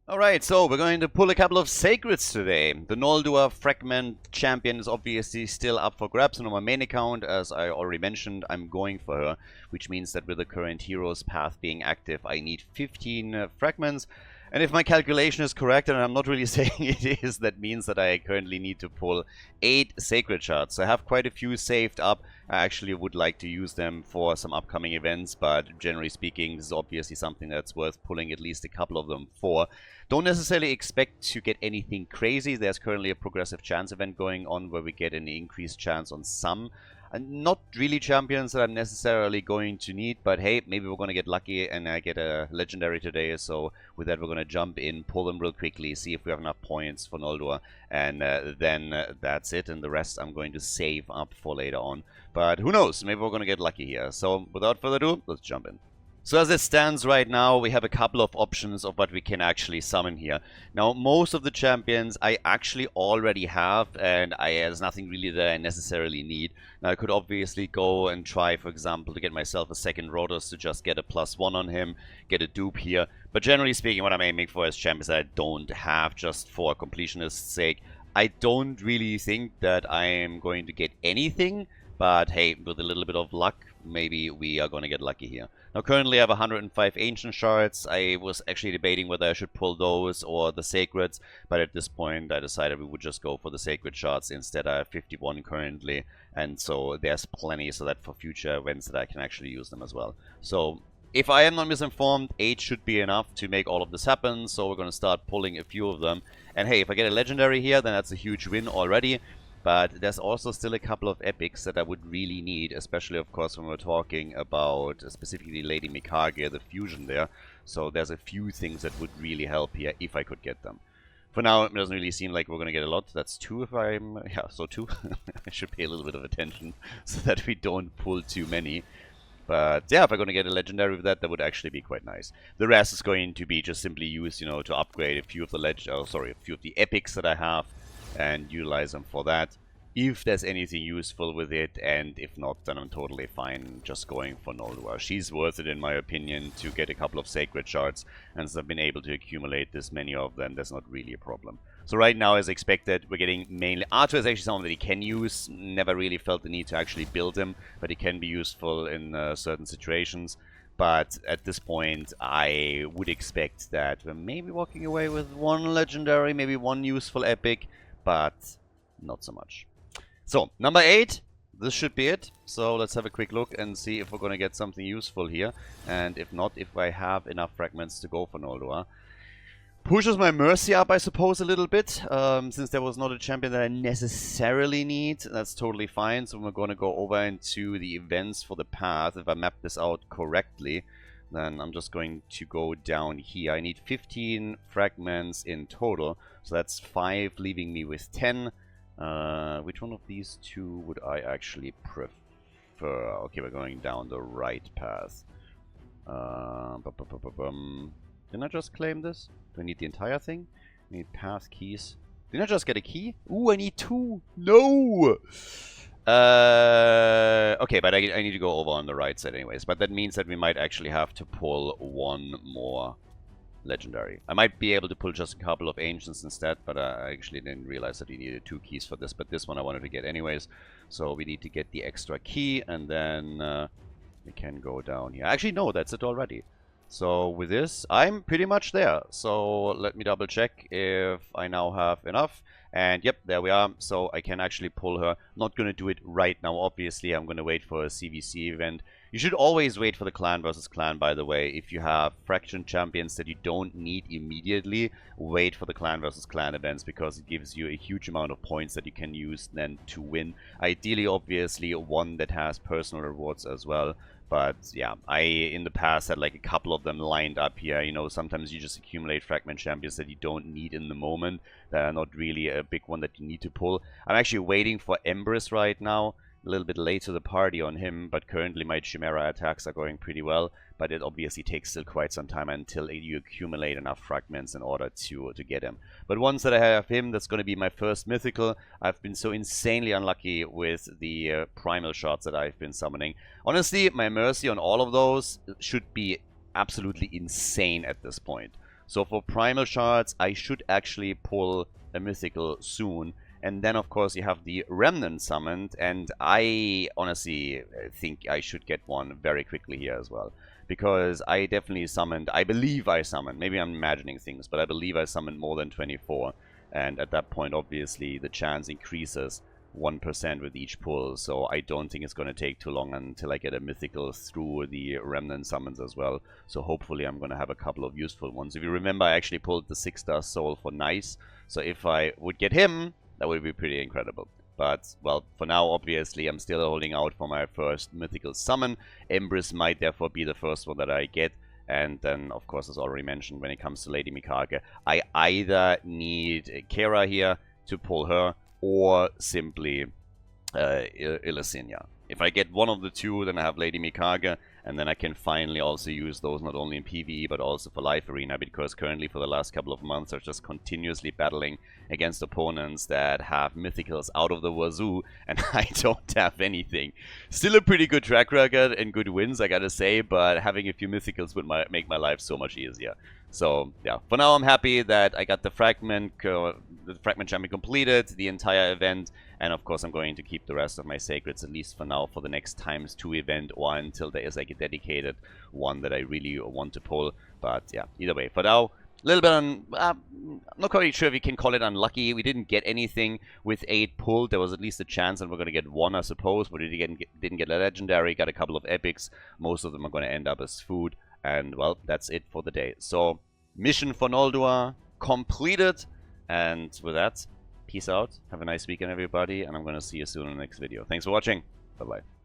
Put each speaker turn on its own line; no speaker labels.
Alright, so we're going to pull a couple of Sacreds today. The Noldua Fragment champion is obviously still up for grabs on my main account. As I already mentioned, I'm going for her, which means that with the current hero's path being active, I need 15 fragments. And if my calculation is correct, and I'm not really saying it is, that means that I currently need to pull 8 Sacred Shards. So I have quite a few saved up. I actually would like to use them for some upcoming events, but generally speaking, this is obviously something that's worth pulling at least a couple of them for. Don't necessarily expect to get anything crazy. There's currently a progressive chance event going on where we get an increased chance on some. And not really champions that I'm necessarily going to need, but hey, maybe we're going to get lucky and I get a legendary today. So with that, we're going to jump in, pull them real quickly, see if we have enough points for Noldua, and then that's it. And the rest I'm going to save up for later on. But who knows, maybe we're going to get lucky here. So without further ado, let's jump in. So as it stands right now, we have a couple of options of what we can actually summon here. Now, most of the champions I actually already have, and there's nothing really that I necessarily need. Now, I could obviously go and try, for example, to get myself a second Rhodos to just get a +1 on him, get a dupe here. But generally speaking, what I'm aiming for is champions that I don't have, just for completionist's sake. I don't really think that I am going to get anything, but hey, with a little bit of luck, maybe we are going to get lucky here. Now, currently I have 105 Ancient Shards. I was actually debating whether I should pull those or the Sacreds, but at this point I decided we would just go for the Sacred Shards instead. I have 51 currently, and so there's plenty so that for future events that I can actually use them as well. So, if I am not misinformed, 8 should be enough to make all of this happen, so we're going to start pulling a few of them. And hey, if I get a Legendary here, then that's a huge win already. But there's also still a couple of epics that I would really need, especially, of course, when we're talking about specifically Lady Mikage, the fusion there. So there's a few things that would really help here if I could get them. For now, it doesn't really seem like we're going to get a lot. That's 2 if I'm... yeah, so 2. I should pay a little bit of attention so that we don't pull too many. But yeah, if I'm going to get a legendary with that, that would actually be quite nice. The rest is going to be just simply used, you know, to upgrade a few of the a few of the epics that I have, and utilize them for that, if there's anything useful with it, and if not, then I'm totally fine just going for Noldua. She's worth it, in my opinion, to get a couple of Sacred Shards, and since I've been able to accumulate this many of them, there's not really a problem. So right now, as expected, we're getting mainly... Arthur is actually someone that he can use. Never really felt the need to actually build him, but he can be useful in certain situations. But at this point, I would expect that we're maybe walking away with 1 legendary, maybe 1 useful epic, but not so much. So, number 8, this should be it. So let's have a quick look and see if we're going to get something useful here. And if not, if I have enough fragments to go for Noldua. Pushes my mercy up, I suppose, a little bit. Since there was not a champion that I necessarily need, that's totally fine. So we're going to go over into the events for the path. If I map this out correctly, then I'm just going to go down here. I need 15 fragments in total, so that's 5, leaving me with 10. Which one of these 2 would I actually prefer? Okay, we're going down the right path. Didn't I just claim this? Do I need the entire thing? I need path keys. Didn't I just get a key? Ooh, I need 2! No! Okay, but I need to go over on the right side anyways. But that means that we might actually have to pull 1 more legendary. I might be able to pull just a couple of ancients instead, but I actually didn't realize that we needed 2 keys for this. But this one I wanted to get anyways. So we need to get the extra key, and then we can go down here. Actually, no, that's it already. So with this, I'm pretty much there. So let me double check if I now have enough. And yep, there we are. So I can actually pull her. I'm not going to do it right now, obviously. I'm going to wait for a CVC event. You should always wait for the clan versus clan, by the way. If you have fraction champions that you don't need immediately, wait for the clan versus clan events, because it gives you a huge amount of points that you can use then to win. Ideally, obviously, one that has personal rewards as well. But yeah, I in the past had like a couple of them lined up here. You know, sometimes you just accumulate fragment champions that you don't need in the moment, that are not really a big one that you need to pull. I'm actually waiting for Empress right now. A little bit late to the party on him, but currently my Chimera attacks are going pretty well. But it obviously takes still quite some time until you accumulate enough fragments in order to get him. But once that I have him, that's going to be my first mythical. I've been so insanely unlucky with the primal shots that I've been summoning. Honestly, my mercy on all of those should be absolutely insane at this point. So for Primal Shards, I should actually pull a Mythical soon. And then, of course, you have the Remnant summoned, and I honestly think I should get one very quickly here as well. Because I definitely summoned, I believe I summoned, maybe I'm imagining things, but I believe I summoned more than 24. And at that point, obviously, the chance increases 1% with each pull, so I don't think it's going to take too long until I get a Mythical through the Remnant summons as well. So hopefully I'm going to have a couple of useful ones. If you remember, I actually pulled the 6-star Soul for Nice, so if I would get him, that would be pretty incredible. But, well, for now, obviously, I'm still holding out for my first Mythical summon. Empress might therefore be the first one that I get. And then, of course, as already mentioned, when it comes to Lady Mikage, I either need Kara here to pull her, or simply Illusinia. If I get one of the two, then I have Lady Mikage, and then I can finally also use those not only in PvE, but also for Life Arena, because currently for the last couple of months I'm just continuously battling against opponents that have Mythicals out of the wazoo, and I don't have anything. Still a pretty good track record and good wins, I gotta say, but having a few Mythicals would make my life so much easier. So, yeah, for now I'm happy that I got the Fragment champion completed, the entire event, and of course I'm going to keep the rest of my Sacreds, at least for now, for the next ×2 event, or until there is like a dedicated one that I really want to pull. But yeah, either way, for now, a little bit I'm not quite sure if you can call it unlucky. We didn't get anything with 8 pulled. There was at least a chance that we're going to get 1, I suppose, but we didn't get a legendary, got a couple of epics. Most of them are going to end up as food. And, well, that's it for the day. So, mission for Noldua completed. And with that, peace out. Have a nice weekend, everybody. And I'm going to see you soon in the next video. Thanks for watching. Bye-bye.